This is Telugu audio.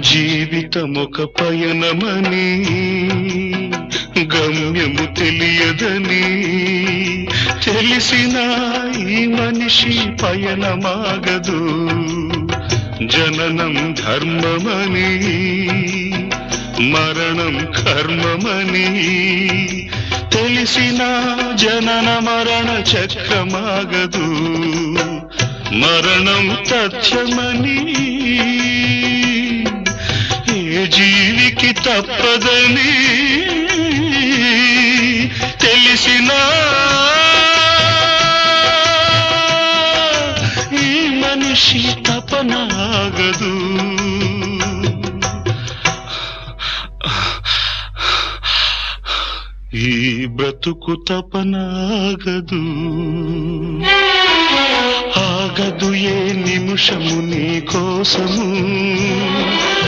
జీవితమొక పయనమని గమ్యము తెలియదని తెలిసిన ఈ మనిషి పయనమాగదు. జననం ధర్మమని మరణం కర్మమని తెలిసిన జనన మరణ చక్రమాగదు. మరణం తథ్యమని ఏ జీవికి తప్పదని తెలిసిన ఈ మనిషి తపనాగదు. ఈ బ్రతుకు తపనాగదు. ఆగదు ఏ నిమిషము నీ కోసము.